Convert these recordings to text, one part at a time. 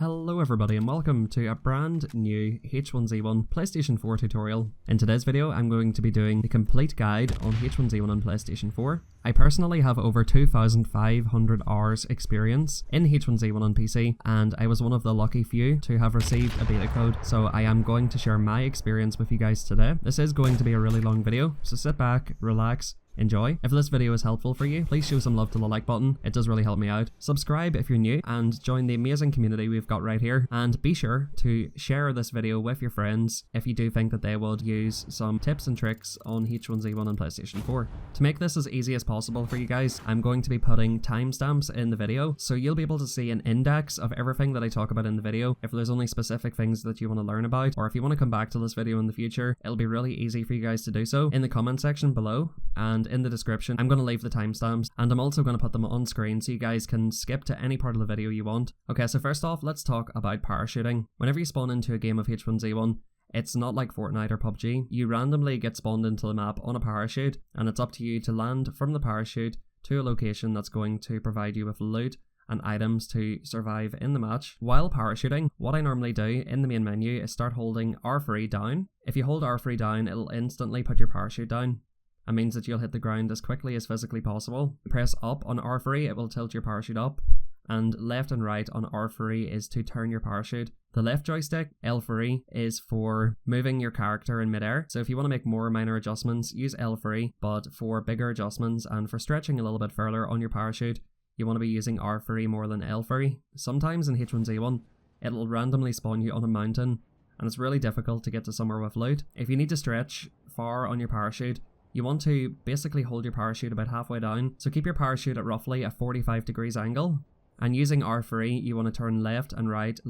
Hello everybody and welcome to a brand new H1Z1 PlayStation 4 tutorial. In today's video I'm going to be doing the complete guide on H1Z1 on PlayStation 4. I personally have over 2,500 hours experience in H1Z1 on PC, and I was one of the lucky few to have received a beta code, so I am going to share my experience with you guys today. This is going to be a really long video, so sit back, relax, enjoy. If this video is helpful for you, please show some love to the like button, it does really help me out. Subscribe if you're new and join the amazing community we've got right here, and be sure to share this video with your friends if you do think that they would use some tips and tricks on H1Z1 on PlayStation 4. To make this as easy as possible for you guys, I'm going to be putting timestamps in the video, so you'll be able to see an index of everything that I talk about in the video. If there's only specific things that you want to learn about, or if you want to come back to this video in the future, it'll be really easy for you guys to do so in the comment section below, and in the description I'm going to leave the timestamps, and I'm also going to put them on screen so you guys can skip to any part of the video you want. Okay, so first off, let's talk about parachuting. Whenever you spawn into a game of H1Z1, it's not like Fortnite or PUBG. You randomly get spawned into the map on a parachute, and it's up to you to land from the parachute to a location that's going to provide you with loot and items to survive in the match. While parachuting, what I normally do in the main menu is start holding R3 down. If you hold R3 down, it'll instantly put your parachute down. That means that you'll hit the ground as quickly as physically possible. Press up on R3, it will tilt your parachute up, and left and right on R3 is to turn your parachute. The left joystick, L3, is for moving your character in midair. So if you want to make more minor adjustments, use L3, but for bigger adjustments and for stretching a little bit further on your parachute, you want to be using R3 more than L3. Sometimes in H1Z1, it'll randomly spawn you on a mountain, and it's really difficult to get to somewhere with loot. If you need to stretch far on your parachute, you want to basically hold your parachute about halfway down, so keep your parachute at roughly a 45 degrees angle. And using R3, you want to turn left and right.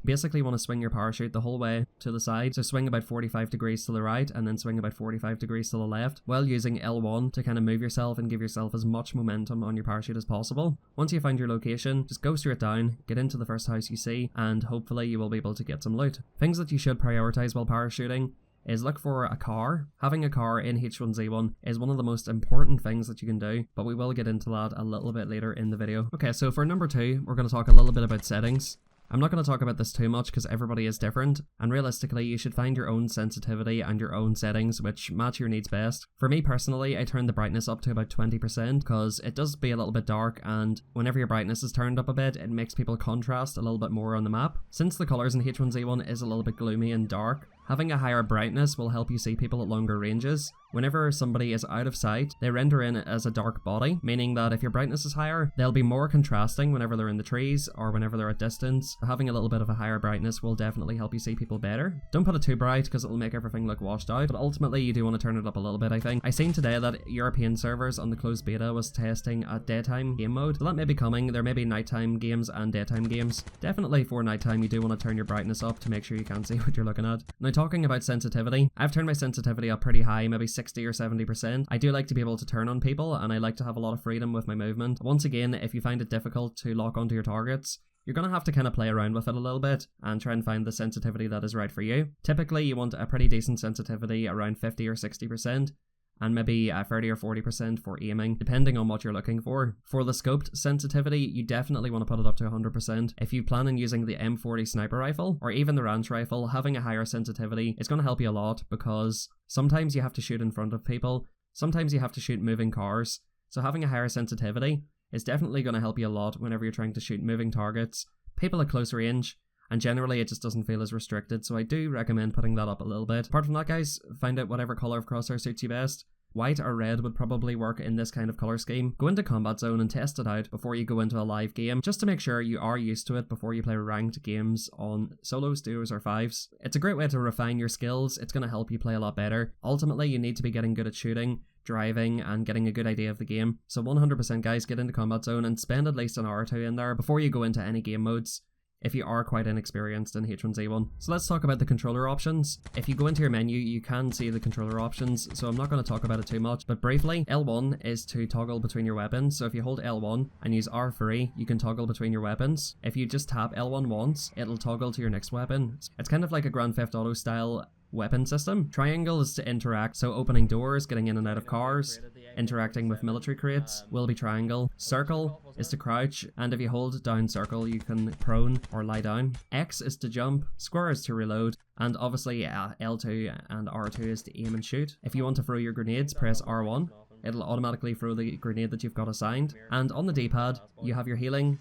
Basically you want to swing your parachute the whole way to the side, so swing about 45 degrees to the right and then swing about 45 degrees to the left, while using L1 to kind of move yourself and give yourself as much momentum on your parachute as possible. Once you find your location, just go straight down, get into the first house you see, and hopefully you will be able to get some loot. Things that you should prioritize while parachuting is look for a car. Having a car in H1Z1 is one of the most important things that you can do, but we will get into that a little bit later in the video. Okay, so for number 2, we're going to talk a little bit about settings. I'm not going to talk about this too much because everybody is different, and realistically you should find your own sensitivity and your own settings which match your needs best. For me personally, I turned the brightness up to about 20% because it does be a little bit dark, and whenever your brightness is turned up a bit, it makes people contrast a little bit more on the map. Since the colours in H1Z1 is a little bit gloomy and dark, having a higher brightness will help you see people at longer ranges. Whenever somebody is out of sight, they render in as a dark body, meaning that if your brightness is higher, they'll be more contrasting whenever they're in the trees or whenever they're at distance. Having a little bit of a higher brightness will definitely help you see people better. Don't put it too bright because it'll make everything look washed out, but ultimately you do want to turn it up a little bit, I think. I seen today that European servers on the closed beta was testing a daytime game mode, so that may be coming. There may be nighttime games and daytime games. Definitely for nighttime you do want to turn your brightness up to make sure you can see what you're looking at. Now talking about sensitivity, I've turned my sensitivity up pretty high, maybe 60 or 70%. I do like to be able to turn on people, and I like to have a lot of freedom with my movement. Once again, if you find it difficult to lock onto your targets, you're going to have to kind of play around with it a little bit and try and find the sensitivity that is right for you. Typically you want a pretty decent sensitivity around 50 or 60%. And maybe 30 or 40% for aiming, depending on what you're looking for. For the scoped sensitivity, you definitely want to put it up to 100%. If you plan on using the M40 sniper rifle, or even the ranch rifle, having a higher sensitivity is going to help you a lot, because sometimes you have to shoot in front of people, sometimes you have to shoot moving cars, so having a higher sensitivity is definitely going to help you a lot whenever you're trying to shoot moving targets, people at close range, and generally it just doesn't feel as restricted, so I do recommend putting that up a little bit. Apart from that guys, find out whatever colour of crosshair suits you best. White or red would probably work in this kind of colour scheme. Go into combat zone and test it out before you go into a live game, just to make sure you are used to it before you play ranked games on solos, duos or fives. It's a great way to refine your skills, it's going to help you play a lot better. Ultimately you need to be getting good at shooting, driving and getting a good idea of the game. So 100% guys, get into combat zone and spend at least an hour or two in there before you go into any game modes, if you are quite inexperienced in H1Z1. So let's talk about the controller options. If you go into your menu, you can see the controller options, so I'm not going to talk about it too much, but briefly, L1 is to toggle between your weapons. So if you hold L1 and use R3, you can toggle between your weapons. If you just tap L1 once, it'll toggle to your next weapon. It's kind of like a Grand Theft Auto style weapon system. Triangle is to interact, so opening doors, getting in and out of cars, interacting with military crates will be triangle. Circle is to crouch, and if you hold down circle you can prone or lie down. X is to jump, square is to reload, and obviously L2 and R2 is to aim and shoot. If you want to throw your grenades, press R1. It'll automatically throw the grenade that you've got assigned. And on the D-pad, you have your healing,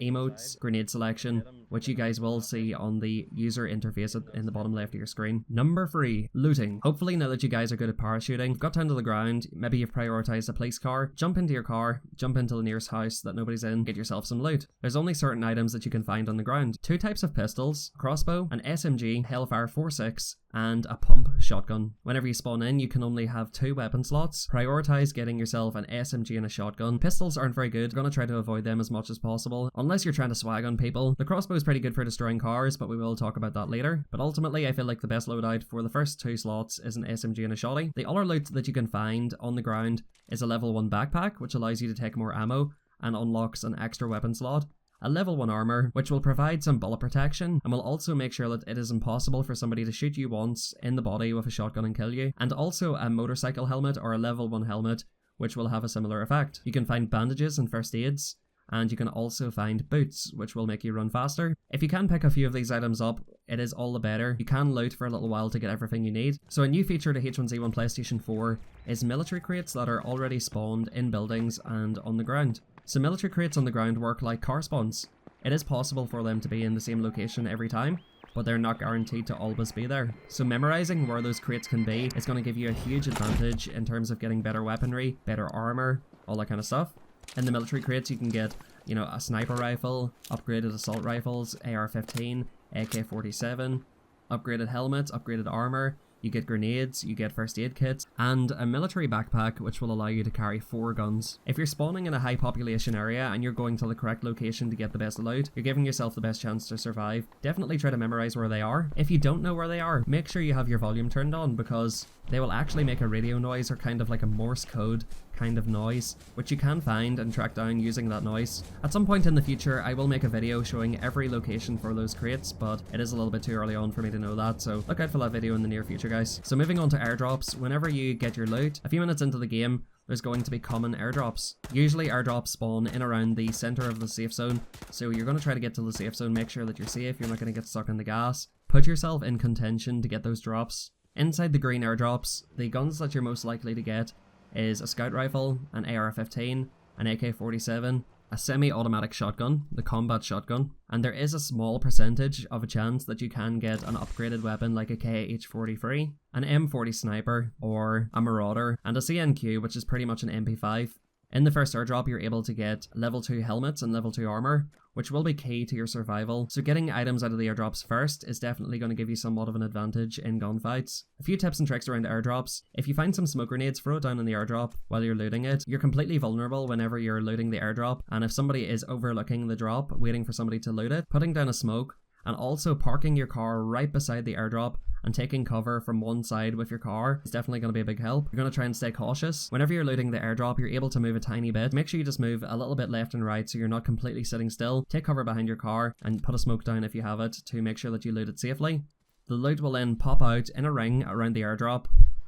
emotes, grenade selection, which you guys will see on the user interface in the bottom left of your screen. Number 3, looting. Hopefully now that you guys are good at parachuting, you've got down to the ground, maybe you've prioritized a police car, jump into your car, jump into the nearest house that nobody's in, get yourself some loot. There's only certain items that you can find on the ground. 2 types of pistols, crossbow, an SMG, Hellfire 4.6, and a pump shotgun. Whenever you spawn in, you can only have 2 weapon slots. Prioritize getting yourself an SMG and a shotgun. Pistols aren't very good. You're going to try to avoid them as much as possible, unless you're trying to swag on people. The crossbow is pretty good for destroying cars, but we will talk about that later. But ultimately, I feel like the best loadout for the first 2 slots is an SMG and a shotty. The other loot that you can find on the ground is a level 1 backpack, which allows you to take more ammo and unlocks an extra weapon slot. A level 1 armor, which will provide some bullet protection and will also make sure that it is impossible for somebody to shoot you once in the body with a shotgun and kill you. And also a motorcycle helmet or a level 1 helmet, which will have a similar effect. You can find bandages and first aids, and you can also find boots, which will make you run faster. If you can pick a few of these items up, it is all the better. You can loot for a little while to get everything you need. So a new feature to H1Z1 PlayStation 4 is military crates that are already spawned in buildings and on the ground. So military crates on the ground work like car spawns. It is possible for them to be in the same location every time, but they're not guaranteed to always be there. So memorizing where those crates can be is going to give you a huge advantage in terms of getting better weaponry, better armor, all that kind of stuff. In the military crates you can get, you know, a sniper rifle, upgraded assault rifles, AR-15, AK-47, upgraded helmets, upgraded armor. You get grenades, you get first aid kits, and a military backpack which will allow you to carry 4 guns. If you're spawning in a high population area and you're going to the correct location to get the best loot, you're giving yourself the best chance to survive. Definitely try to memorize where they are. If you don't know where they are, make sure you have your volume turned on, because they will actually make a radio noise or kind of like a Morse code kind of noise, which you can find and track down using that noise. At some point in the future, I will make a video showing every location for those crates, but it is a little bit too early on for me to know that, so look out for that video in the near future, guys. So moving on to airdrops, whenever you get your loot, a few minutes into the game, there's going to be common airdrops. Usually airdrops spawn in around the center of the safe zone, so you're going to try to get to the safe zone, make sure that you're safe, you're not going to get stuck in the gas. Put yourself in contention to get those drops. Inside the green airdrops, the guns that you're most likely to get is a scout rifle, an AR-15, an AK-47, a semi-automatic shotgun, the combat shotgun, and there is a small percentage of a chance that you can get an upgraded weapon like a KH-43, an M40 sniper, or a marauder, and a CNQ, which is pretty much an MP5. In the first airdrop, you're able to get level 2 helmets and level 2 armor, which will be key to your survival. So getting items out of the airdrops first is definitely going to give you somewhat of an advantage in gunfights. A few tips and tricks around airdrops. If you find some smoke grenades, throw it down in the airdrop while you're looting it. You're completely vulnerable whenever you're looting the airdrop, and if somebody is overlooking the drop, waiting for somebody to loot it, putting down a smoke, and also parking your car right beside the airdrop and taking cover from one side with your car is definitely going to be a big help. You're going to try and stay cautious. Whenever you're looting the airdrop, you're able to move a tiny bit. Make sure you just move a little bit left and right so you're not completely sitting still. Take cover behind your car and put a smoke down if you have it to make sure that you loot it safely. The loot will then pop out in a ring around the airdrop.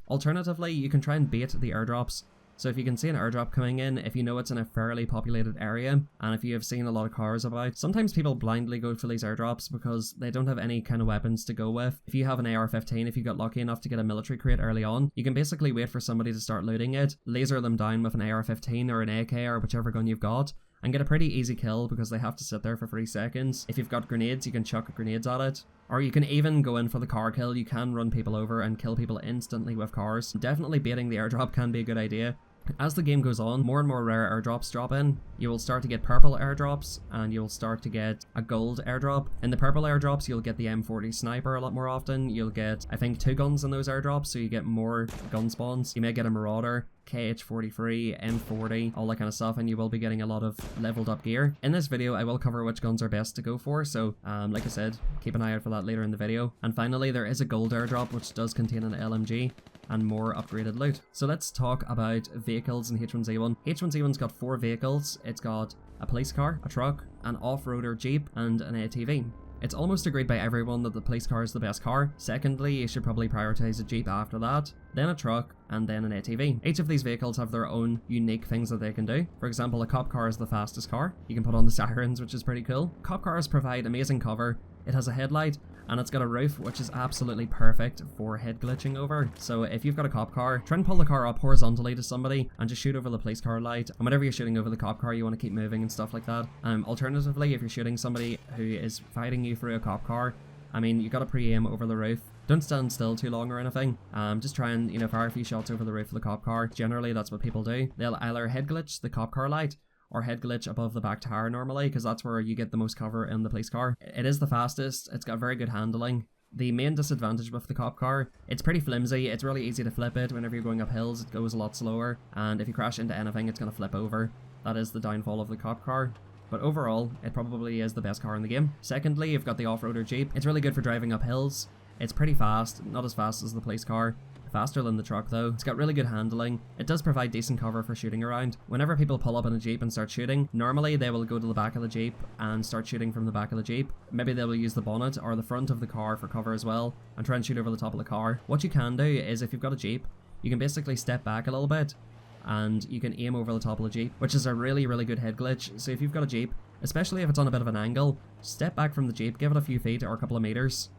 Alternatively, you can try and bait the airdrops. So if you can see an airdrop coming in, if you know it's in a fairly populated area, and if you have seen a lot of cars about, sometimes people blindly go for these airdrops because they don't have any kind of weapons to go with. If you have an AR-15, if you got lucky enough to get a military crate early on, you can basically wait for somebody to start looting it, laser them down with an AR-15 or an AK or whichever gun you've got, and get a pretty easy kill because they have to sit there for 3 seconds. If you've got grenades, you can chuck grenades at it. Or you can even go in for the car kill. You can run people over and kill people instantly with cars. Definitely baiting the airdrop can be a good idea. As the game goes on, more and more rare airdrops drop in. You will start to get purple airdrops, and you'll start to get a gold airdrop. In the purple airdrops, you'll get the M40 sniper a lot more often. You'll get, I think, 2 guns in those airdrops, so you get more gun spawns. You may get a marauder, KH-43, M40, all that kind of stuff, and you will be getting a lot of leveled up gear. In this video, I will cover which guns are best to go for, so like I said, keep an eye out for that later in the video. And finally, there is a gold airdrop, which does contain an LMG and more upgraded loot. So let's talk about vehicles in H1Z1. H1Z1's got 4 vehicles. It's got a police car, a truck, an off-roader jeep, and an ATV. It's almost agreed by everyone that the police car is the best car. Secondly, you should probably prioritize a Jeep after that, then a truck, and then an ATV. Each of these vehicles have their own unique things that they can do. For example, a cop car is the fastest car. You can put on the sirens, which is pretty cool. Cop cars provide amazing cover. It has a headlight, and it's got a roof, which is absolutely perfect for head glitching over. So if you've got a cop car, try and pull the car up horizontally to somebody and just shoot over the police car light. And whenever you're shooting over the cop car, you want to keep moving and stuff like that. Alternatively, if you're shooting somebody who is fighting you through a cop car, I mean, you got to pre-aim over the roof. Don't stand still too long or anything. Just try and, fire a few shots over the roof of the cop car. Generally, that's what people do. They'll either head glitch the cop car light or head glitch above the back tire normally, because that's where you get the most cover in the police car. It is the fastest. It's got very good handling. The main disadvantage with the cop car, it's pretty flimsy. It's really easy to flip it. Whenever you're going up hills, it goes a lot slower. And if you crash into anything, it's going to flip over. That is the downfall of the cop car. But overall, it probably is the best car in the game. Secondly, you've got the off-roader Jeep. It's really good for driving up hills. It's pretty fast, not as fast as the police car. Faster than the truck though. It's got really good handling. It does provide decent cover for shooting around. Whenever people pull up in a Jeep and start shooting, normally they will go to the back of the Jeep and start shooting from the back of the Jeep. Maybe they will use the bonnet or the front of the car for cover as well and try and shoot over the top of the car. What you can do is, if you've got a Jeep, you can basically step back a little bit and you can aim over the top of the Jeep, which is a really, really good head glitch. So if you've got a Jeep, especially if it's on a bit of an angle, step back from the Jeep, give it a few feet or a couple of meters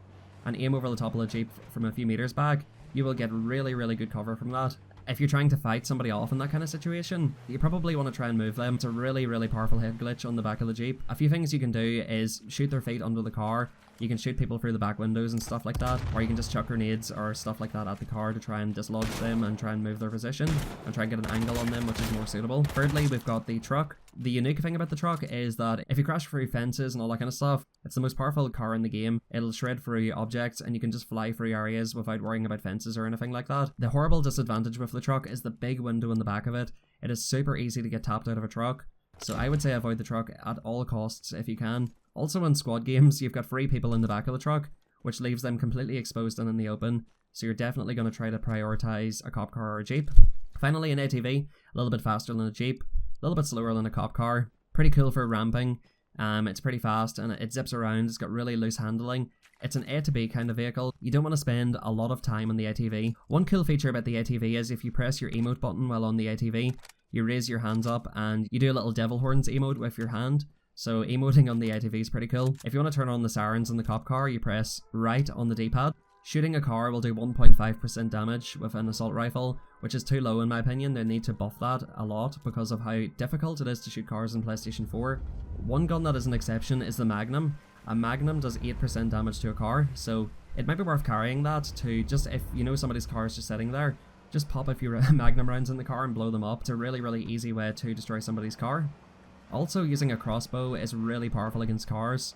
and aim over the top of the Jeep from a few meters back. You will get really, really good cover from that. If you're trying to fight somebody off in that kind of situation, you probably want to try and move them. It's a really, really powerful head glitch on the back of the Jeep. A few things you can do is shoot their feet under the car. You can shoot people through the back windows and stuff like that, or you can just chuck grenades or stuff like that at the car to try and dislodge them and try and move their position and try and get an angle on them, which is more suitable. Thirdly, we've got the truck. The unique thing about the truck is that if you crash through fences and all that kind of stuff, it's the most powerful car in the game. It'll shred through objects and you can just fly through areas without worrying about fences or anything like that. The horrible disadvantage with the truck is the big window in the back of it. It is super easy to get tapped out of a truck, so I would say avoid the truck at all costs if you can. Also in squad games, you've got 3 people in the back of the truck, which leaves them completely exposed and in the open, so you're definitely going to try to prioritize a cop car or a Jeep. Finally, an ATV, a little bit faster than a Jeep, a little bit slower than a cop car, pretty cool for ramping. It's pretty fast and it zips around. It's got really loose handling. It's an A to B kind of vehicle. You don't want to spend a lot of time on the ATV. One cool feature about the ATV is if you press your emote button while on the ATV, you raise your hands up and you do a little devil horns emote with your hand. So emoting on the ATV is pretty cool. If you want to turn on the sirens in the cop car, you press right on the D-pad. Shooting a car will do 1.5% damage with an assault rifle, which is too low in my opinion. They need to buff that a lot because of how difficult it is to shoot cars in PlayStation 4. One gun that is an exception is the Magnum. A Magnum does 8% damage to a car, so it might be worth carrying that to just, if you know somebody's car is just sitting there, just pop a few Magnum rounds in the car and blow them up. It's a really, really easy way to destroy somebody's car. Also, using a crossbow is really powerful against cars,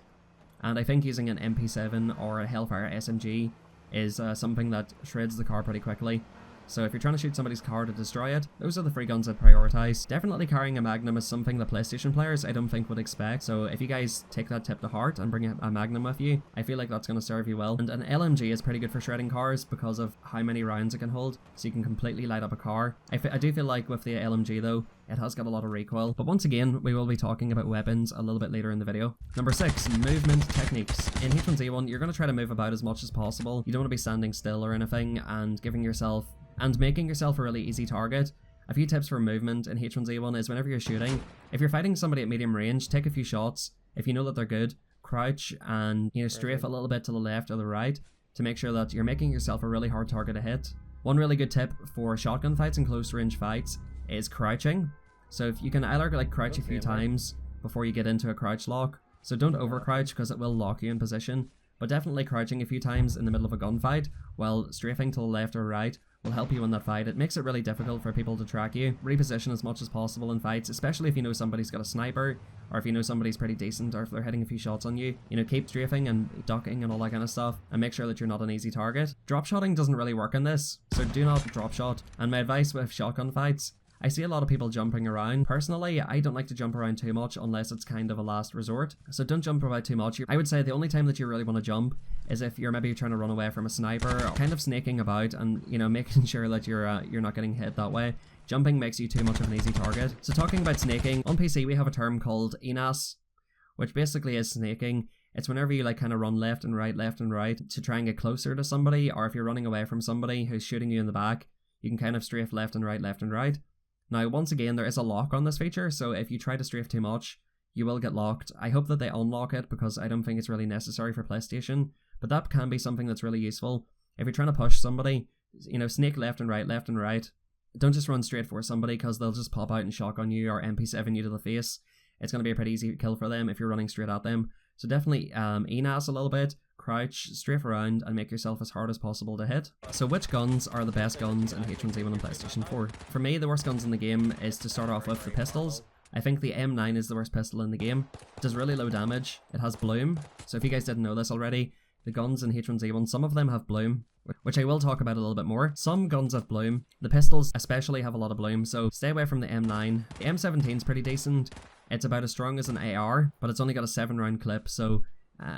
and I think using an MP7 or a Hellfire SMG is something that shreds the car pretty quickly. So if you're trying to shoot somebody's car to destroy it, those are the 3 guns I'd prioritize. Definitely carrying a Magnum is something that PlayStation players I don't think would expect, so if you guys take that tip to heart and bring a Magnum with you, I feel like that's going to serve you well. And an LMG is pretty good for shredding cars because of how many rounds it can hold, so you can completely light up a car. I do feel like with the LMG though, it has got a lot of recoil. But once again, we will be talking about weapons a little bit later in the video. Number 6, movement techniques. In H1Z1, you're going to try to move about as much as possible. You don't want to be standing still or anything and making yourself a really easy target. A few tips for movement in H1Z1 is whenever you're shooting, if you're fighting somebody at medium range, take a few shots. If you know that they're good, crouch and strafe a little bit to the left or the right to make sure that you're making yourself a really hard target to hit. One really good tip for shotgun fights and close range fights is crouching. So if you can either crouch a few times before you get into a crouch lock, so don't over crouch because it will lock you in position, but definitely crouching a few times in the middle of a gunfight while strafing to the left or right will help you in that fight. It makes it really difficult for people to track you. Reposition as much as possible in fights, especially if you know somebody's got a sniper, or if you know somebody's pretty decent, or if they're hitting a few shots on you. Keep strafing and ducking and all that kind of stuff, and make sure that you're not an easy target. Drop shotting doesn't really work in this, so do not drop shot. And my advice with shotgun fights, I see a lot of people jumping around. Personally, I don't like to jump around too much unless it's kind of a last resort. So don't jump around too much. I would say the only time that you really want to jump is if you're maybe trying to run away from a sniper, or kind of snaking about and, making sure that you're not getting hit that way. Jumping makes you too much of an easy target. So talking about snaking, on PC we have a term called ENAS, which basically is snaking. It's whenever you like kind of run left and right to try and get closer to somebody, or if you're running away from somebody who's shooting you in the back, you can kind of strafe left and right. Now, once again, there is a lock on this feature, so if you try to strafe too much, you will get locked. I hope that they unlock it because I don't think it's really necessary for PlayStation, but that can be something that's really useful. If you're trying to push somebody, you know, snake left and right. Don't just run straight for somebody because they'll just pop out and shotgun you or MP7 you to the face. It's going to be a pretty easy kill for them if you're running straight at them. So definitely ENAS a little bit, crouch, strafe around, and make yourself as hard as possible to hit. So which guns are the best guns in H1Z1 and PlayStation 4? For me, the worst guns in the game is to start off with the pistols. I think the M9 is the worst pistol in the game. It does really low damage. It has bloom. So if you guys didn't know this already, the guns in H1Z1, some of them have bloom, which I will talk about a little bit more. Some guns have bloom. The pistols especially have a lot of bloom, so stay away from the M9. The M17 is pretty decent. It's about as strong as an AR, but it's only got a 7-round clip, so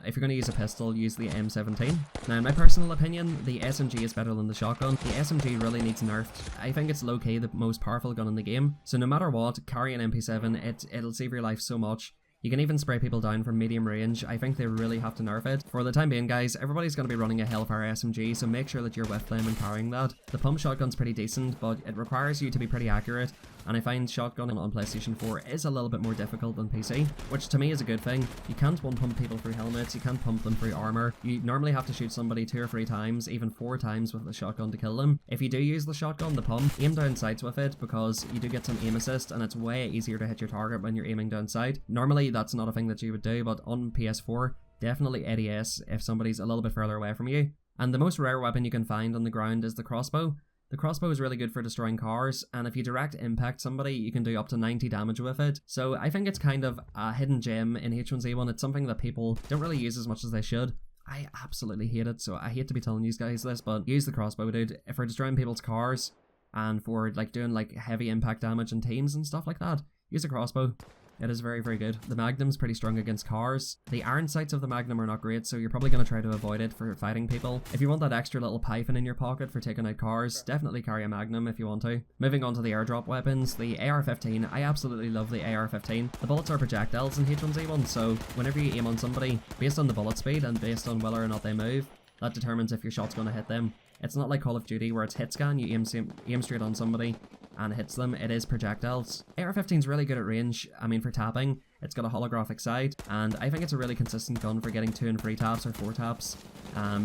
if you're going to use a pistol, use the M17. Now, in my personal opinion, the SMG is better than the shotgun. The SMG really needs nerfed. I think it's low-key the most powerful gun in the game, so no matter what, carry an MP7, it'll save your life so much. You can even spray people down from medium range. I think they really have to nerf it. For the time being, guys, everybody's going to be running a Hellfire SMG, so make sure that you're with them and carrying that. The pump shotgun's pretty decent, but it requires you to be pretty accurate, and I find shotgun on PlayStation 4 is a little bit more difficult than PC, which to me is a good thing. You can't one-pump people through helmets, you can't pump them through armor. You normally have to shoot somebody 2 or 3 times, even 4 times with the shotgun to kill them. If you do use the shotgun, the pump, aim down sights with it because you do get some aim assist, and it's way easier to hit your target when you're aiming down sight. Normally, that's not a thing that you would do, but on PS4, definitely ADS if somebody's a little bit further away from you. And the most rare weapon you can find on the ground is the crossbow. The crossbow is really good for destroying cars, and if you direct impact somebody, you can do up to 90 damage with it. So I think it's kind of a hidden gem in H1Z1. It's something that people don't really use as much as they should. I absolutely hate it, so I hate to be telling you guys this, but use the crossbow, dude. If for destroying people's cars, and for like doing like heavy impact damage in teams and stuff like that, use a crossbow. It is very, very good. The Magnum's pretty strong against cars. The iron sights of the Magnum are not great, so you're probably going to try to avoid it for fighting people. If you want that extra little python in your pocket for taking out cars, definitely carry a Magnum if you want to. Moving on to the airdrop weapons, the AR-15. I absolutely love the AR-15. The bullets are projectiles in H1Z1, so whenever you aim on somebody, based on the bullet speed and based on whether or not they move, that determines if your shot's going to hit them. It's not like Call of Duty where it's hit scan, you aim straight on somebody and hits them. It is projectiles. AR-15 is really good at range. I mean, for tapping, it's got a holographic sight, and I think it's a really consistent gun for getting 2 and 3 taps or 4 taps.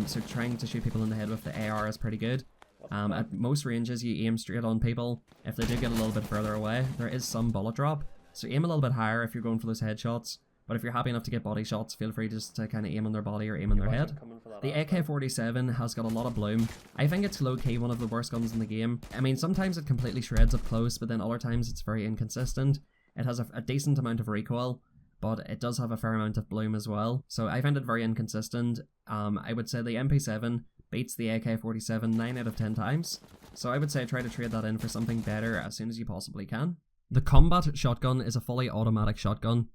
So trying to shoot people in the head with the AR is pretty good. At most ranges, you aim straight on people. If they do get a little bit further away, there is some bullet drop, so aim a little bit higher if you're going for those headshots. But if you're happy enough to get body shots, feel free just to kind of aim on their body or aim on their head. The AK-47 has got a lot of bloom. I think it's low-key one of the worst guns in the game. I mean, sometimes it completely shreds up close, but then other times it's very inconsistent. It has a decent amount of recoil, but it does have a fair amount of bloom as well. So I find it very inconsistent. I would say the MP7 beats the AK-47 9 out of 10 times. So I would say try to trade that in for something better as soon as you possibly can. The combat shotgun is a fully automatic shotgun.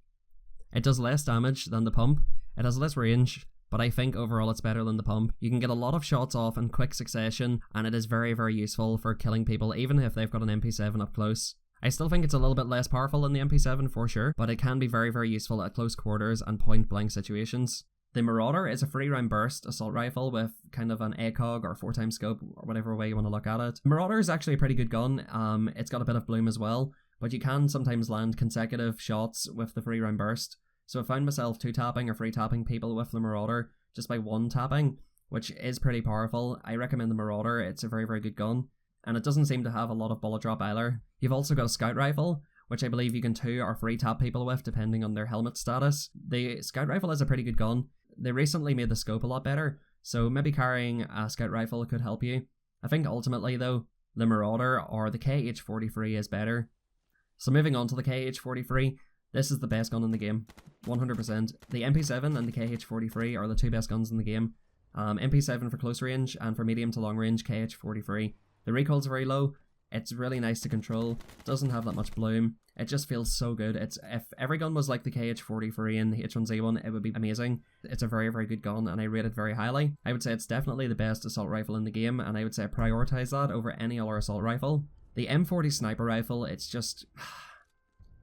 It does less damage than the pump, it has less range, but I think overall it's better than the pump. You can get a lot of shots off in quick succession, and it is very, very useful for killing people, even if they've got an MP7 up close. I still think it's a little bit less powerful than the MP7 for sure, but it can be very, very useful at close quarters and point-blank situations. The Marauder is a 3-round burst assault rifle with kind of an ACOG or 4x scope, or whatever way you want to look at it. Marauder is actually a pretty good gun. It's got a bit of bloom as well, but you can sometimes land consecutive shots with the 3-round burst. So I found myself 2-tapping or 3-tapping people with the Marauder just by 1-tapping, which is pretty powerful. I recommend the Marauder. It's a very, very good gun, and it doesn't seem to have a lot of bullet drop either. You've also got a Scout Rifle, which I believe you can 2 or 3-tap people with depending on their helmet status. The Scout Rifle is a pretty good gun. They recently made the scope a lot better, so maybe carrying a Scout Rifle could help you. I think ultimately though, the Marauder or the KH-43 is better. So moving on to the KH-43, this is the best gun in the game, 100%. The MP7 and the KH-43 are the 2 best guns in the game. MP7 for close range, and for medium to long range, KH-43. The recoil's very low, it's really nice to control, doesn't have that much bloom, it just feels so good. If every gun was like the KH-43 in H1Z1, it would be amazing. It's a very, very good gun, and I rate it very highly. I would say it's definitely the best assault rifle in the game, and I would say prioritize that over any other assault rifle. The M40 sniper rifle, it's just...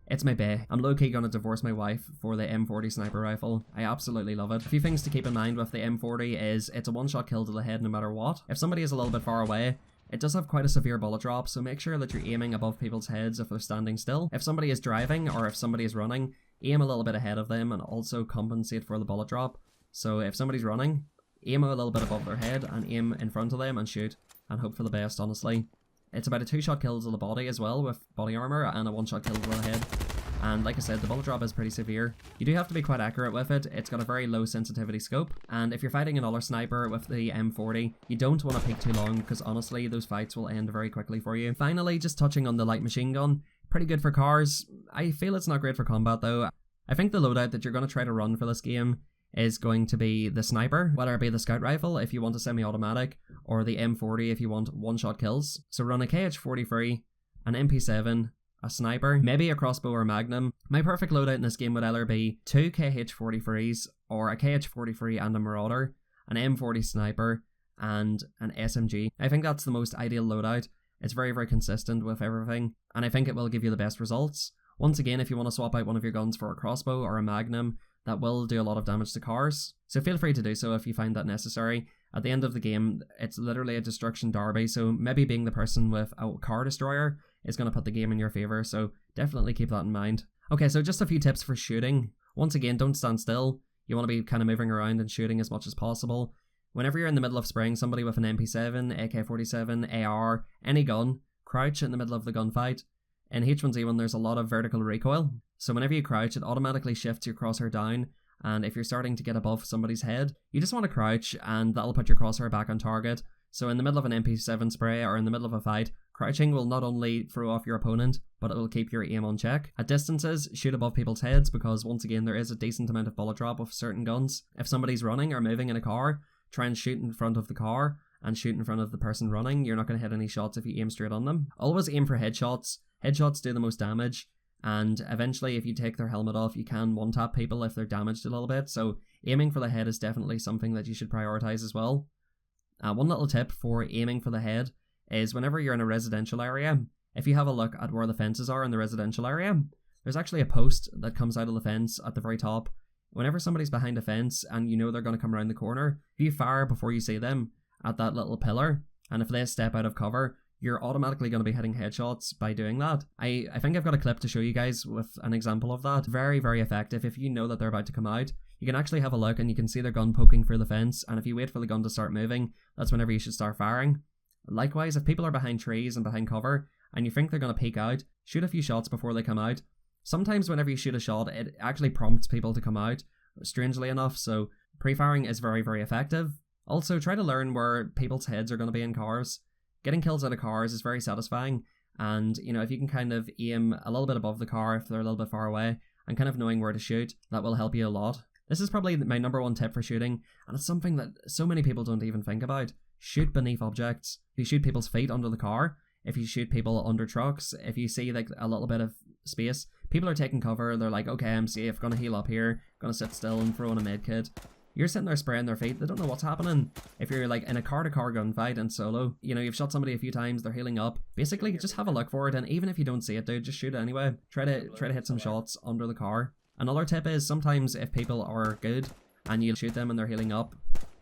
It's my bae. I'm low-key gonna divorce my wife for the M40 sniper rifle. I absolutely love it. A few things to keep in mind with the M40 is it's a one-shot kill to the head no matter what. If somebody is a little bit far away, it does have quite a severe bullet drop, so make sure that you're aiming above people's heads if they're standing still. If somebody is driving or if somebody is running, aim a little bit ahead of them and also compensate for the bullet drop. So if somebody's running, aim a little bit above their head and aim in front of them and shoot and hope for the best, honestly. It's about a 2-shot kill to the body as well with body armor and a 1-shot kill to the head. And like I said, the bullet drop is pretty severe. You do have to be quite accurate with it. It's got a very low sensitivity scope. And if you're fighting another sniper with the M40, you don't want to peek too long because honestly, those fights will end very quickly for you. Finally, just touching on the light machine gun. Pretty good for cars. I feel it's not great for combat though. I think the loadout that you're going to try to run for this game is going to be the sniper, whether it be the scout rifle if you want a semi-automatic, or the M40 if you want one-shot kills. So run a KH-43, an MP7, a sniper, maybe a crossbow or magnum. My perfect loadout in this game would either be 2 KH-43s, or a KH-43 and a marauder, an M40 sniper, and an SMG. I think that's the most ideal loadout. It's very, very consistent with everything, and I think it will give you the best results. Once again, if you want to swap out one of your guns for a crossbow or a magnum, that will do a lot of damage to cars, so feel free to do so if you find that necessary. At the end of the game, it's literally a destruction derby, so maybe being the person with a car destroyer is going to put the game in your favour, so definitely keep that in mind. Okay, so just a few tips for shooting. Once again, don't stand still. You want to be kind of moving around and shooting as much as possible. Whenever you're in the middle of spraying somebody with an MP7, AK-47, AR, any gun, crouch in the middle of the gunfight. In H1Z1 there's a lot of vertical recoil, so whenever you crouch it automatically shifts your crosshair down, and if you're starting to get above somebody's head, you just want to crouch and that'll put your crosshair back on target. So in the middle of an MP7 spray or in the middle of a fight, crouching will not only throw off your opponent, but it will keep your aim on check. At distances, shoot above people's heads because once again there is a decent amount of bullet drop with certain guns. If somebody's running or moving in a car, try and shoot in front of the car and shoot in front of the person running. You're not going to hit any shots if you aim straight on them. Always aim for headshots. Headshots do the most damage, and eventually if you take their helmet off you can one-tap people if they're damaged a little bit, so aiming for the head is definitely something that you should prioritize as well. One little tip for aiming for the head is whenever you're in a residential area, if you have a look at where the fences are in the residential area, there's actually a post that comes out of the fence at the very top. Whenever somebody's behind a fence and you know they're going to come around the corner, if you fire before you see them at that little pillar, and if they step out of cover, you're automatically going to be hitting headshots by doing that. I think I've got a clip to show you guys with an example of that. Very, very effective. If you know that they're about to come out, you can actually have a look and you can see their gun poking through the fence, and if you wait for the gun to start moving, that's whenever you should start firing. Likewise, if people are behind trees and behind cover, and you think they're going to peek out, shoot a few shots before they come out. Sometimes whenever you shoot a shot, it actually prompts people to come out, strangely enough, so pre-firing is very, very effective. Also, try to learn where people's heads are going to be in cars. Getting kills out of cars is very satisfying, and you know, if you can kind of aim a little bit above the car if they're a little bit far away, and kind of knowing where to shoot, that will help you a lot. This is probably my number one tip for shooting, and it's something that so many people don't even think about. Shoot beneath objects. If you shoot people's feet under the car, if you shoot people under trucks, if you see like a little bit of space, people are taking cover, they're like, okay, I'm safe, gonna heal up here, gonna sit still and throw in a med kit. You're sitting there spraying their feet, they don't know what's happening. If you're like in a car-to-car gunfight and solo, you know, you've shot somebody a few times, they're healing up. Basically, just have a look for it, and even if you don't see it, dude, just shoot it anyway. Try to hit some shots under the car. Another tip is sometimes if people are good and you shoot them and they're healing up,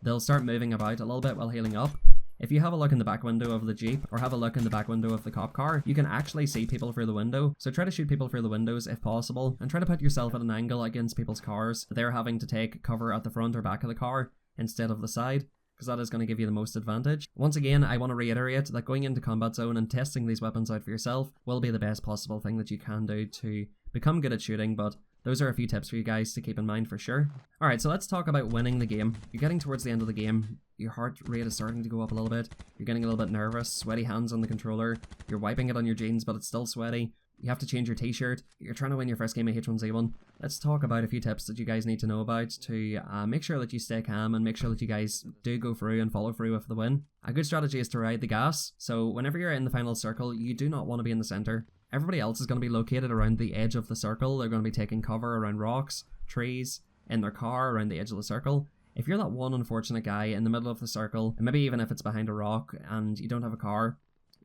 they'll start moving about a little bit while healing up. If you have a look in the back window of the Jeep or have a look in the back window of the cop car, you can actually see people through the window. So try to shoot people through the windows if possible, and try to put yourself at an angle against people's cars. They're having to take cover at the front or back of the car instead of the side, because that is going to give you the most advantage. Once again, I want to reiterate that going into combat zone and testing these weapons out for yourself will be the best possible thing that you can do to become good at shooting, but those are a few tips for you guys to keep in mind for sure. Alright, so let's talk about winning the game. You're getting towards the end of the game, your heart rate is starting to go up a little bit, you're getting a little bit nervous, sweaty hands on the controller, you're wiping it on your jeans but it's still sweaty, you have to change your t-shirt, you're trying to win your first game of H1Z1. Let's talk about a few tips that you guys need to know about to make sure that you stay calm and make sure that you guys do go through and follow through with the win. A good strategy is to ride the gas, so whenever you're in the final circle, you do not want to be in the center. Everybody else is going to be located around the edge of the circle. They're going to be taking cover around rocks, trees, in their car around the edge of the circle. If you're that one unfortunate guy in the middle of the circle, and maybe even if it's behind a rock and you don't have a car,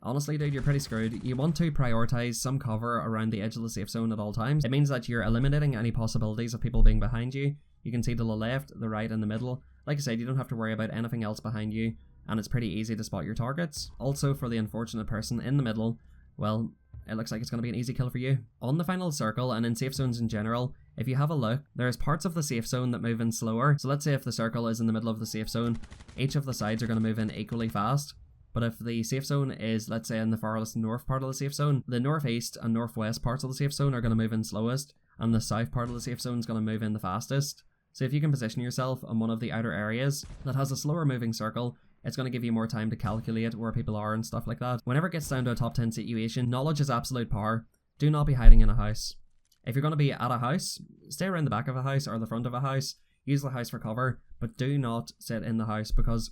honestly dude, you're pretty screwed. You want to prioritize some cover around the edge of the safe zone at all times. It means that you're eliminating any possibilities of people being behind you. You can see to the left, the right, and the middle. Like I said, you don't have to worry about anything else behind you, and it's pretty easy to spot your targets. Also, for the unfortunate person in the middle, well, it looks like it's going to be an easy kill for you. On the final circle, and in safe zones in general, if you have a look, there's parts of the safe zone that move in slower. So let's say if the circle is in the middle of the safe zone, each of the sides are going to move in equally fast. But if the safe zone is, let's say, in the farthest north part of the safe zone, the northeast and northwest parts of the safe zone are going to move in slowest, and the south part of the safe zone is going to move in the fastest. So if you can position yourself on one of the outer areas that has a slower moving circle, it's going to give you more time to calculate where people are and stuff like that. Whenever it gets down to a top 10 situation, knowledge is absolute power. Do not be hiding in a house. If you're going to be at a house, stay around the back of a house or the front of a house. Use the house for cover, but do not sit in the house because,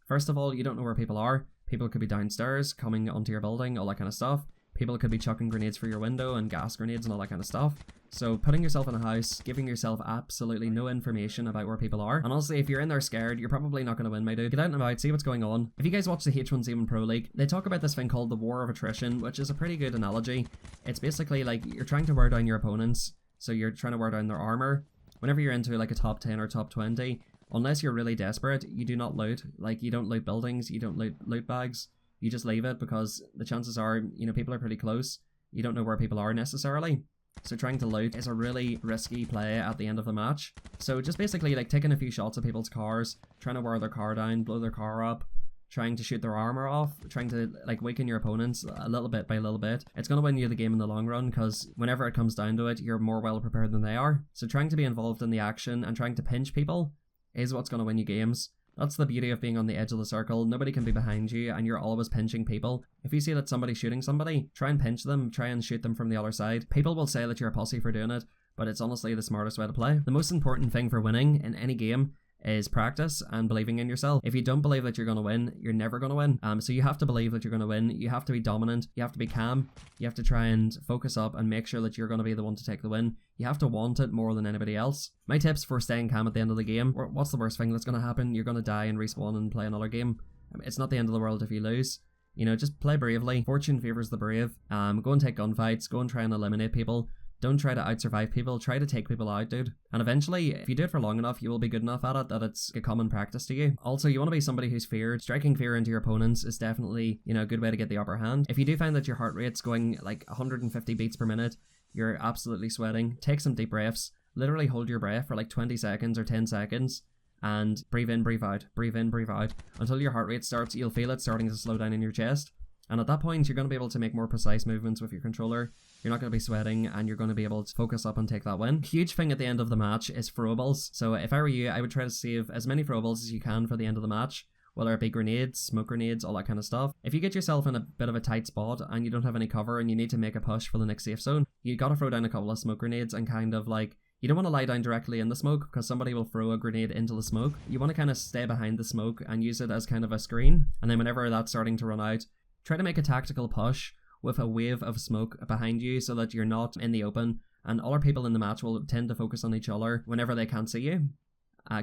first of all, you don't know where people are. People could be downstairs, coming onto your building, all that kind of stuff. People could be chucking grenades through your window and gas grenades and all that kind of stuff. So putting yourself in a house, giving yourself absolutely no information about where people are. And honestly, if you're in there scared, you're probably not going to win, my dude. Get out and about, see what's going on. If you guys watch the H1Z1 Pro League, they talk about this thing called the War of Attrition, which is a pretty good analogy. It's basically like you're trying to wear down your opponents. So you're trying to wear down their armor. Whenever you're into like a top 10 or top 20, unless you're really desperate, you do not loot. Like, you don't loot buildings, you don't loot bags. You just leave it because the chances are, you know, people are pretty close. You don't know where people are necessarily. So trying to loot is a really risky play at the end of the match. So just basically like taking a few shots at people's cars, trying to wear their car down, blow their car up, trying to shoot their armor off, trying to like weaken your opponents a little bit by little bit. It's going to win you the game in the long run because whenever it comes down to it, you're more well prepared than they are. So trying to be involved in the action and trying to pinch people is what's going to win you games. That's the beauty of being on the edge of the circle. Nobody can be behind you and you're always pinching people. If you see that somebody's shooting somebody, try and pinch them, try and shoot them from the other side. People will say that you're a pussy for doing it, but it's honestly the smartest way to play. The most important thing for winning in any game is practice and believing in yourself. If you don't believe that you're going to win, you're never going to win. So you have to believe that you're going to win. You have to be dominant. You have to be calm. You have to try and focus up and make sure that you're going to be the one to take the win. You have to want it more than anybody else. My tips for staying calm at the end of the game, or what's the worst thing that's going to happen? You're going to die and respawn and play another game. It's not the end of the world if you lose. You know, just play bravely. Fortune favors the brave. Go and take gunfights. Go and try and eliminate people. Don't try to out-survive people, try to take people out, dude. And eventually, if you do it for long enough, you will be good enough at it that it's a common practice to you. Also, you want to be somebody who's feared. Striking fear into your opponents is definitely, you know, a good way to get the upper hand. If you do find that your heart rate's going like 150 beats per minute, you're absolutely sweating, take some deep breaths, literally hold your breath for like 20 seconds or 10 seconds, and breathe in, breathe out, breathe in, breathe out. Until your heart rate starts, you'll feel it starting to slow down in your chest. And at that point, you're going to be able to make more precise movements with your controller. You're not going to be sweating and you're going to be able to focus up and take that win. Huge thing at the end of the match is throwables. So if I were you, I would try to save as many throwables as you can for the end of the match. Whether it be grenades, smoke grenades, all that kind of stuff. If you get yourself in a bit of a tight spot and you don't have any cover and you need to make a push for the next safe zone, you got to throw down a couple of smoke grenades and kind of like, you don't want to lie down directly in the smoke because somebody will throw a grenade into the smoke. You want to kind of stay behind the smoke and use it as kind of a screen. And then whenever that's starting to run out, try to make a tactical push with a wave of smoke behind you so that you're not in the open and other people in the match will tend to focus on each other whenever they can't see you.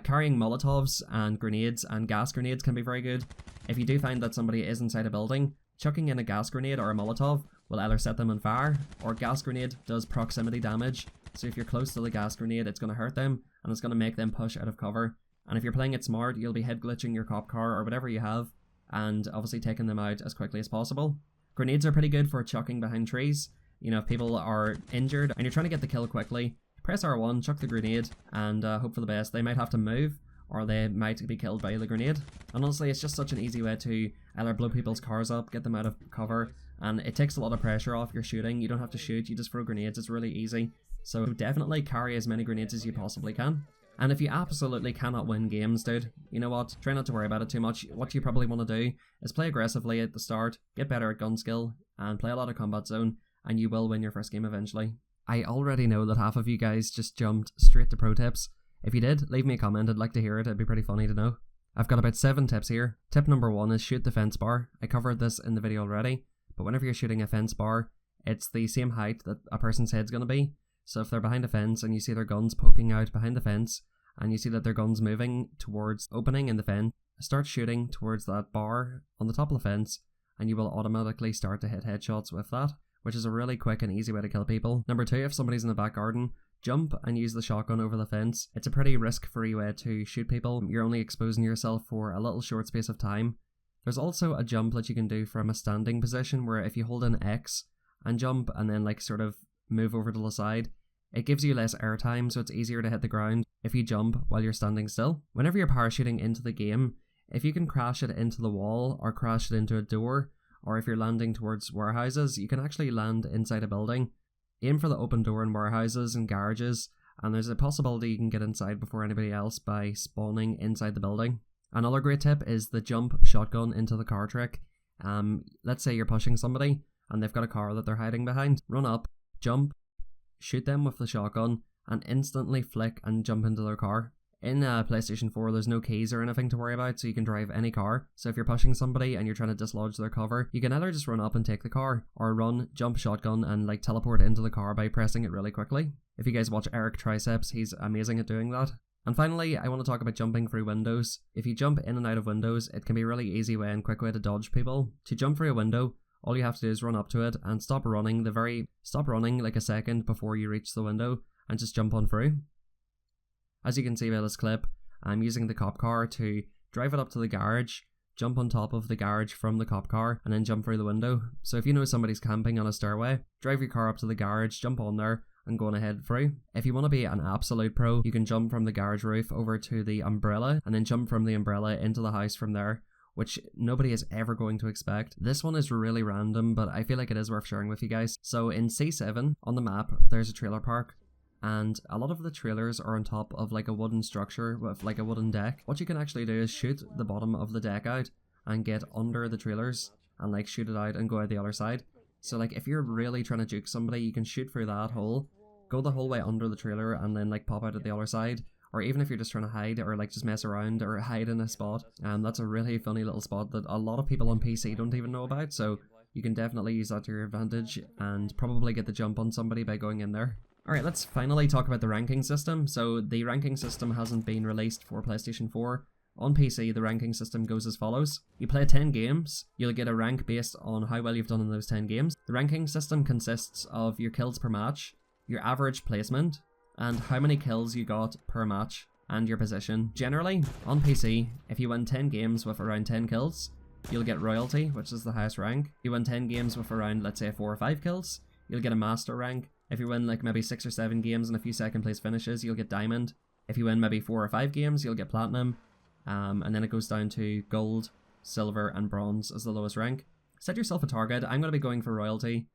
Carrying Molotovs and grenades and gas grenades can be very good. If you do find that somebody is inside a building, chucking in a gas grenade or a Molotov will either set them on fire, or gas grenade does proximity damage. So if you're close to the gas grenade, it's going to hurt them and it's going to make them push out of cover. And if you're playing it smart, you'll be head glitching your cop car or whatever you have, and obviously taking them out as quickly as possible. Grenades are pretty good for chucking behind trees. You know, if people are injured and you're trying to get the kill quickly, press R1, chuck the grenade, and hope for the best. They might have to move, or they might be killed by the grenade. And honestly, it's just such an easy way to either blow people's cars up, get them out of cover, and it takes a lot of pressure off your shooting. You don't have to shoot, you just throw grenades, it's really easy. So definitely carry as many grenades as you possibly can. And if you absolutely cannot win games, dude, you know what? Try not to worry about it too much. What you probably want to do is play aggressively at the start, get better at gun skill, and play a lot of combat zone, and you will win your first game eventually. I already know that half of you guys just jumped straight to pro tips. If you did, leave me a comment, I'd like to hear it, it'd be pretty funny to know. I've got about 7 tips here. Tip number 1 is shoot the fence bar. I covered this in the video already, but whenever you're shooting a fence bar, it's the same height that a person's head's going to be. So if they're behind a fence and you see their guns poking out behind the fence, and you see that their gun's moving towards opening in the fence, start shooting towards that bar on the top of the fence, and you will automatically start to hit headshots with that, which is a really quick and easy way to kill people. Number 2, if somebody's in the back garden, jump and use the shotgun over the fence. It's a pretty risk-free way to shoot people. You're only exposing yourself for a little short space of time. There's also a jump that you can do from a standing position where if you hold an X and jump and then like sort of move over to the side, it gives you less airtime, so it's easier to hit the ground if you jump while you're standing still. Whenever you're parachuting into the game, if you can crash it into the wall or crash it into a door, or if you're landing towards warehouses, you can actually land inside a building. Aim for the open door in warehouses and garages, and there's a possibility you can get inside before anybody else by spawning inside the building. Another great tip is the jump shotgun into the car trick. Let's say you're pushing somebody and they've got a car that they're hiding behind. Run up, jump, shoot them with the shotgun, and instantly flick and jump into their car. In PlayStation 4, there's no keys or anything to worry about, so you can drive any car. So if you're pushing somebody and you're trying to dislodge their cover, you can either just run up and take the car, or run, jump shotgun, and like teleport into the car by pressing it really quickly. If you guys watch Eric Triceps, he's amazing at doing that. And finally, I want to talk about jumping through windows. If you jump in and out of windows, it can be a really easy way and quick way to dodge people. To jump through a window, all you have to do is run up to it and stop running like a second before you reach the window and just jump on through. As you can see by this clip, I'm using the cop car to drive it up to the garage, jump on top of the garage from the cop car, and then jump through the window. So if you know somebody's camping on a stairway, drive your car up to the garage, jump on there, and go on ahead through. If you want to be an absolute pro, you can jump from the garage roof over to the umbrella, and then jump from the umbrella into the house from there, which nobody is ever going to expect. This one is really random, but I feel like it is worth sharing with you guys. So in C7, on the map, there's a trailer park, and a lot of the trailers are on top of like a wooden structure with like a wooden deck. What you can actually do is shoot the bottom of the deck out and get under the trailers and like shoot it out and go out the other side. So like if you're really trying to juke somebody, you can shoot through that hole, go the whole way under the trailer, and then like pop out at the other side. Or even if you're just trying to hide or like just mess around or hide in a spot. That's a really funny little spot that a lot of people on PC don't even know about, so you can definitely use that to your advantage and probably get the jump on somebody by going in there. Alright, let's finally talk about the ranking system. So the ranking system hasn't been released for PlayStation 4. On PC, the ranking system goes as follows. You play 10 games, you'll get a rank based on how well you've done in those 10 games. The ranking system consists of your kills per match, your average placement, and how many kills you got per match, and your position. Generally, on PC, if you win 10 games with around 10 kills, you'll get royalty, which is the highest rank. If you win 10 games with around, let's say, 4 or 5 kills, you'll get a master rank. If you win like maybe 6 or 7 games and a few second place finishes, you'll get diamond. If you win maybe 4 or 5 games, you'll get platinum. And then it goes down to gold, silver, and bronze as the lowest rank. Set yourself a target. I'm going to be going for royalty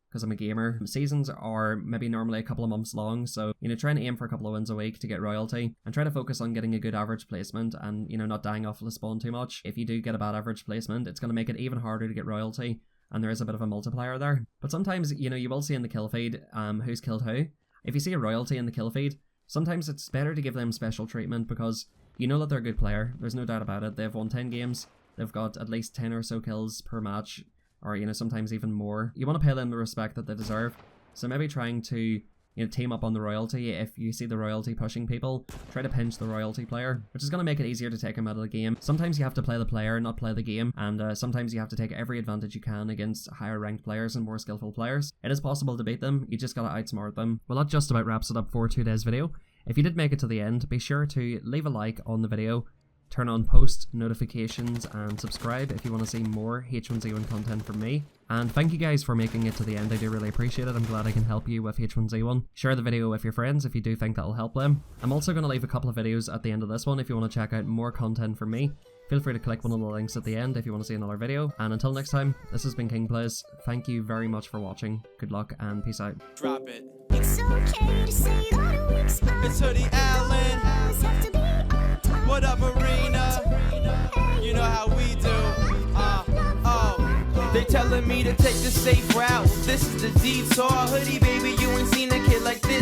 because I'm a gamer. Seasons are maybe normally a couple of months long, so try and aim for a couple of wins a week to get royalty, and try to focus on getting a good average placement and not dying off the spawn too much. If you do get a bad average placement, it's going to make it even harder to get royalty, and there is a bit of a multiplier there. But sometimes you will see in the kill feed who's killed who. If you see a royalty in the kill feed, sometimes it's better to give them special treatment because you know that they're a good player. There's no doubt about it. They've won 10 games. They've got at least 10 or so kills per match, or sometimes even more. You want to pay them the respect that they deserve. So maybe trying to team up on the royalty. If you see the royalty pushing people, try to pinch the royalty player, which is going to make it easier to take him out of the game. Sometimes you have to play the player, not play the game, and sometimes you have to take every advantage you can against higher ranked players and more skillful players. It is possible to beat them, you just gotta outsmart them. Well, that just about wraps it up for today's video. If you did make it to the end, be sure to leave a like on the video, turn on post notifications, and subscribe if you want to see more H1Z1 content from me. And thank you guys for making it to the end. I do really appreciate it. I'm glad I can help you with H1Z1. Share the video with your friends if you do think that'll help them. I'm also going to leave a couple of videos at the end of this one if you want to check out more content from me. Feel free to click one of the links at the end if you want to see another video. And until next time, this has been KingPlays. Thank you very much for watching. Good luck and peace out. Drop it. It's okay to say that a week's fine. It's Hoodie Allen. What up, Marina? You know how we do. They telling me to take the safe route. This is the detour. Hoodie, baby, you ain't seen a kid like this